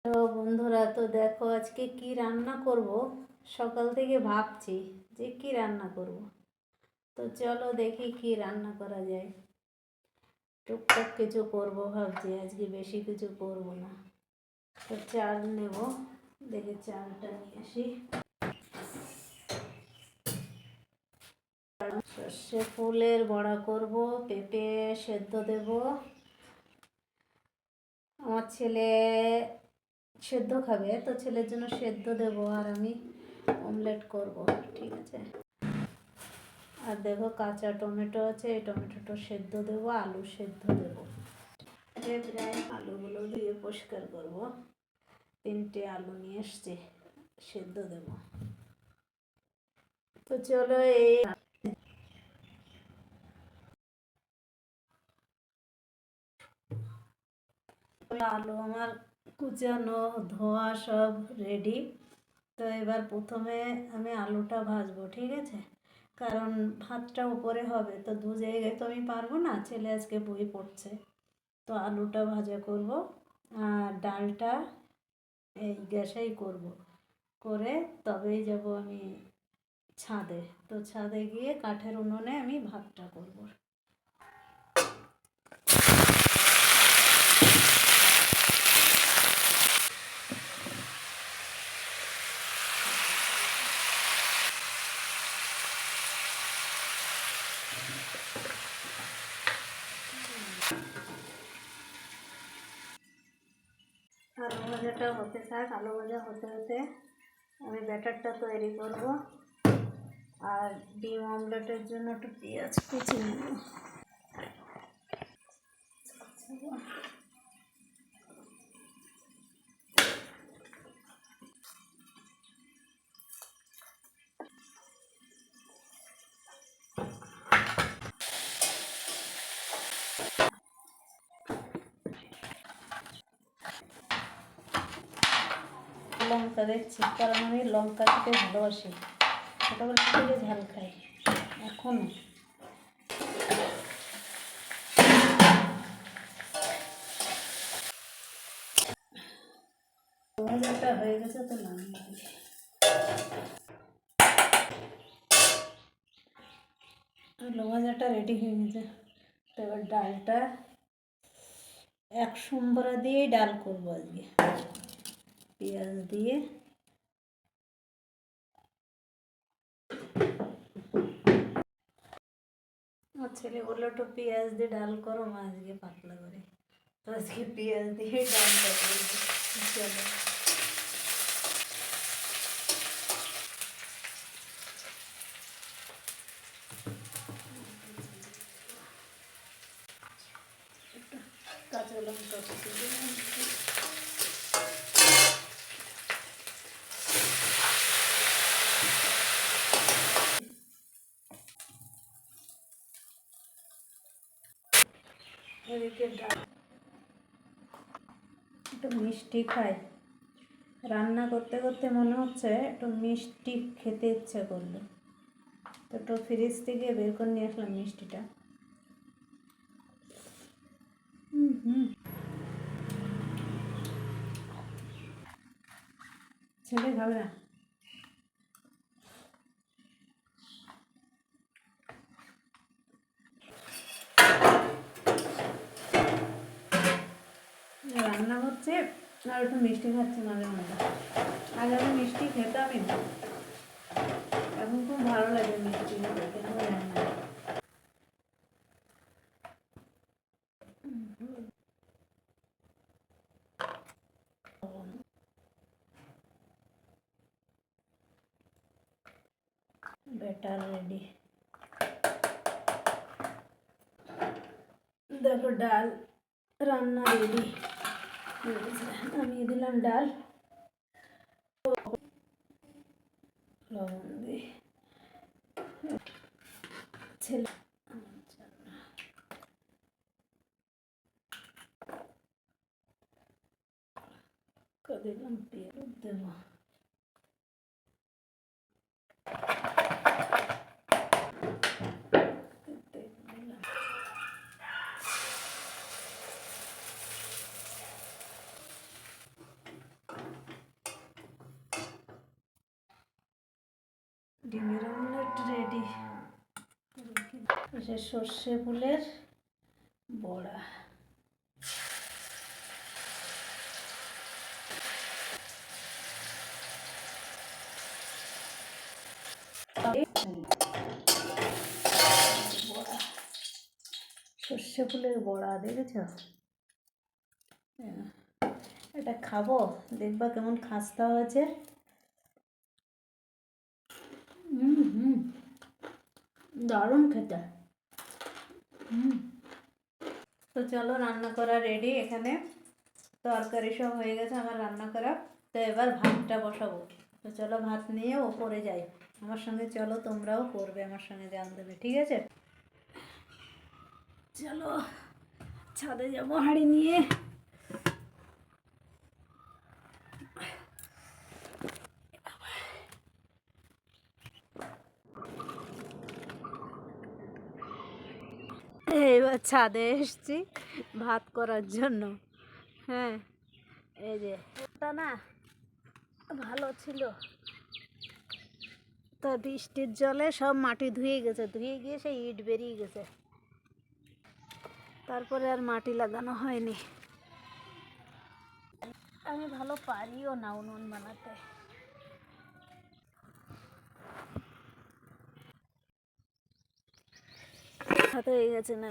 তো বন্ধুরা, তো দেখো আজকে কি রান্না করব। সকাল থেকে ভাবছি যে কি রান্না করব। তো চলো দেখি কি রান্না করা যায়। টুকটাক কিছু করব ভাবছি, আজকে বেশি কিছু করব না। তো চাল নেব, দেখে চালটা নিয়ে আসি। সর্ষে ফুলের বড়া করব, পেঁপে সেদ্ধ দেব। আমার ছেলে সেদ্ধ খাবে, তো ছেলের জন্য সেদ্ধ দেব, আর আমি অমলেট করব। ঠিক আছে। আর দেখো কাঁচা টমেটো আছে, এই টমেটোটা সেদ্ধ দেবো, আলু সেদ্ধ দেবো। প্রায় আলুগুলো দিয়ে পরিষ্কার করব। 3টে আলু নিয়ে এসছি, সেদ্ধ দেব। তো চলো এই আলু আমার কুচানো ধোয়া সব রেডি। তো এবার প্রথমে আমি আলুটা ভাজবো, ঠিক আছে। কারণ ভাতটা উপরে হবে, তো দু জায়গায় তো আমি পারবো না, ছেলে আজকে বই পড়ছে। তো আলুটা ভাজা করব, আর ডালটা এই গ্যাসেই করব, করে তবেই যাব আমি ছাদে। তো ছাদে গিয়ে কাঠের উনুনে আমি ভাতটা করব। আলু ভাজাটা হতে থাক, আলু ভাজা হতে হতে আমি ব্যাটারটা তৈরি করব। আর ডিম অমলেটের জন্য একটু পেঁয়াজ কুচি নেব। লঙ্কা দেখছি, কারণ আমি লঙ্কা খেতে ভালোবাসি, ছোটোবেলা থেকে ঝাল খাই এখনও। ভাজাটা হয়ে গেছে, তো নামিয়ে দিই। আলু ভাজাটা রেডি হয়ে গেছে। তো এবার ডালটা এক সম্বরা দিয়েই ডাল করবো আজকে, পেঁয়াজ দিয়ে। আমার ছেলে বললো একটু পেঁয়াজ দিয়ে ডাল করো মা, আজকে পাতলা করে। তো আজকে পেঁয়াজ দিয়ে ডালটা করবো। চলো কাঁচা লঙ্কা কুচি দিলাম। এদিকে ডাল একটু মিষ্টি খাই। রান্না করতে করতে মনে হচ্ছে একটু মিষ্টি খেতে ইচ্ছে করলো, তো একটু ফ্রিজ থেকে বের করে নিয়ে আসলাম মিষ্টিটা। ছেলে খাবে না। রান্না হচ্ছে আর একটু মিষ্টি খাচ্ছি মাঝে মাঝে। আগে আমি মিষ্টি খেতামই না, এখন খুব ভালো লাগে মিষ্টি খেতে, কেন জানি না। Batter ready. দেখো ডাল রান্না রেডি, নামিয়ে দিলাম ডাল। লবণ দিয়ে ছেলে দিলাম, পেঁয়াজ দেবো। ডিমের অমলেট রেডি। সর্ষে ফুলের বড়া। সর্ষে ফুলের বড়া দেখেছ? এটা খাবো, দেখবা কেমন খাস্তা হয়েছে। দারুণ খেতে। তো চলো, রান্না করা রেডি। এখানে তরকারি সব হয়ে গেছে আমার রান্না করা। তো এবার ভাতটা বসাবো। তো চলো ভাত নিয়ে ওপরে যাই। আমার সঙ্গে চলো, তোমরাও করবে আমার সঙ্গে, জান দেবে, ঠিক আছে? চলো ছাদে যাবো হাঁড়ি নিয়ে। এইবার ছাদে এসছি ভাত করার জন্য। হ্যাঁ, এই যে ওটা না ভালো ছিল, তো বৃষ্টির জলে সব মাটি ধুয়ে গেছে, ধুয়ে গিয়ে সেই ইট বেরিয়ে গেছে। তারপরে আর মাটি লাগানো হয়নি। আমি ভালো পারিও না উনুন বানাতে। হাতে হয়ে গেছে না।